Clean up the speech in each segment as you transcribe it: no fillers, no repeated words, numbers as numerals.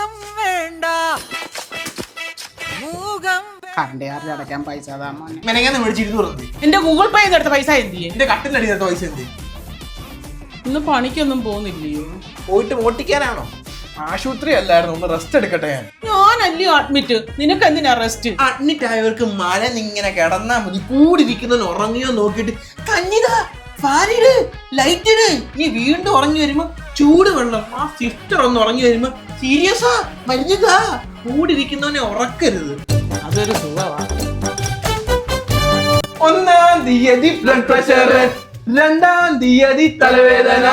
മൂകം വേണ്ട മൂകം current charge അടയ്ക്കാൻ പൈസ മെനങ്ങാന്ന് മേടിച്ചിരുന്നു പറഞ്ഞത്. എന്റെ ഗൂഗിൾ പേ എടുത്ത പൈസ എന്തിയെ? എന്റെ കട്ടിലടി നേരത്തെ പൈസ എന്ത്? ഇന്ന് പണിക്കൊന്നും പോകുന്നില്ലയോ? പോയിട്ട് ഓട്ടിക്കാനാണോ? ആശുപത്രി അല്ലായിരുന്നു, ഒന്ന് റെസ്റ്റ് എടുക്കട്ടെ. ഞാനല്ലയോ അഡ്മിറ്റ്, നിനക്ക് എന്തിനാ റെസ്റ്റ്? അഡ്മിറ്റ് ആയവർക്ക് മഴ ഇങ്ങനെ കിടന്നാ മതി. കൂടിരിക്കുന്നവന് ഉറങ്ങിയോ നോക്കിയിട്ട് കഞ്ഞിതാ ഫാനിട് ലൈറ്റ് ഇട്. നീ വീണ്ടും ഉറങ്ങി വരുമ്പോ ചൂട് വെള്ളം. ആ സിസ്റ്റർ ഒന്ന് ഉറങ്ങി വരുമ്പോ സീരിയസാ മരുന്നുതാ. കൂടിരിക്കുന്നവനെ ഉറക്കരുത്. അതൊരു സുഖമാണ്. 1-ാം തീയതി ബ്ലഡ് പ്രഷർ, 2-ാം തീയതി തലവേദന,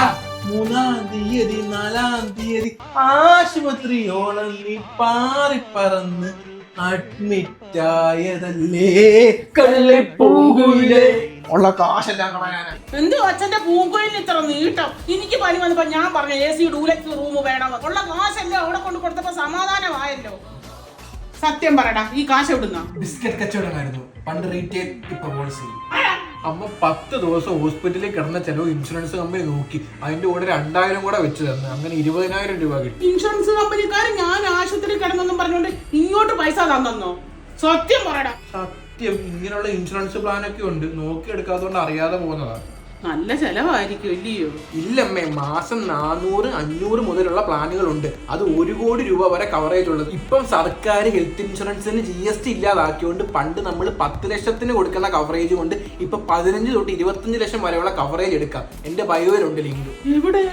3-ാം തീയതി 4-ാം തീയതി ആശുപത്രിയോളം നീ പാറിപ്പറന്ന് അഡ്മിറ്റ് ആയതല്ലേ കള്ളിപ്പൂങ്കുയിലേ. ഉള്ള കാശെല്ലാം കളയാനാ. എന്തോ അച്ഛന്റെ പൂങ്കുയിൽ ഇത്ര നീട്ടം. എനിക്ക് പനി വന്നപ്പോ ഞാൻ പറഞ്ഞു AC ഡൂലക്സ് റൂം വേണം. ഉള്ള കാശല്ലേ അവിടെ കൊണ്ട് കൊടുത്തപ്പോ സമാധാനമായല്ലോ. സത്യം പറയടാ, ഈ കാശ് എവിടുന്ന? ബിസ്ക്കറ്റ് കച്ചവടമായിരുന്നു പണ്ട്, റീറ്റെയിൽ ഇപ്പൊ ഹോൾസെയിൽ. അമ്മ 10 ദിവസം ഹോസ്പിറ്റലിൽ കിടന്ന ചെലവ് ഇൻഷുറൻസ് കമ്പനി നോക്കി അതിന്റെ കൂടെ 2000 കൂടെ വെച്ച് തന്നു. അങ്ങനെ 20,000 രൂപ കിട്ടി. ഇൻഷുറൻസ് കമ്പനിക്കാരൻ ഞാൻ ആശുപത്രി കിടന്നെന്നും പറഞ്ഞോണ്ട് ഇങ്ങോട്ട് പൈസ തന്നോ? സത്യം പറയടാ. സത്യം, ഇങ്ങനെയുള്ള ഇൻഷുറൻസ് പ്ലാനൊക്കെ ഉണ്ട്. നോക്കിയെടുക്കാത്തതുകൊണ്ട് അറിയാതെ പോകുന്നതാ. നല്ല ചെലവായിരിക്കും ഇല്ലയോ? ഇല്ലമ്മേ, മാസം 400-500 മുതലുള്ള പ്ലാനുകളുണ്ട്. അത് 1 കോടി രൂപ വരെ കവറേജ് ഉള്ളത്. ഇപ്പം സർക്കാർ ഹെൽത്ത് ഇൻഷുറൻസിന് GST ഇല്ലാതാക്കിയോണ്ട് പണ്ട് നമ്മൾ 10 ലക്ഷത്തിന് കൊടുക്കുന്ന കവറേജ് കൊണ്ട് ഇപ്പൊ 15 തൊട്ട് 25 ലക്ഷം വരെയുള്ള കവറേജ് എടുക്കാം. എന്റെ ബയോയിലുണ്ട് ലിങ്ക്. ഇവിടെ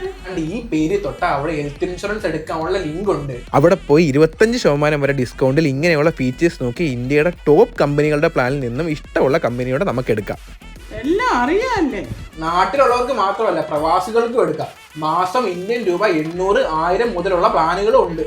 ഈ പേര് തൊട്ട അവിടെ ഹെൽത്ത് ഇൻഷുറൻസ് എടുക്കാനുള്ള ലിങ്ക് ഉണ്ട്. അവിടെ പോയി 25% വരെ ഡിസ്കൗണ്ടിൽ ഇങ്ങനെയുള്ള ഫീച്ചേഴ്സ് നോക്കി ഇന്ത്യയുടെ ടോപ്പ് കമ്പനികളുടെ പ്ലാനിൽ നിന്നും ഇഷ്ടമുള്ള കമ്പനിയോടെ നമുക്ക് എടുക്കാം. എല്ലാം അറിയാല്ലേ? നാട്ടിലുള്ളവർക്ക് മാത്രമല്ല, പ്രവാസികൾക്കും എടുക്കാം. മാസം ഇന്ത്യൻ രൂപ 800-1000 മുതലുള്ള പ്ലാനുകളും ഉണ്ട്.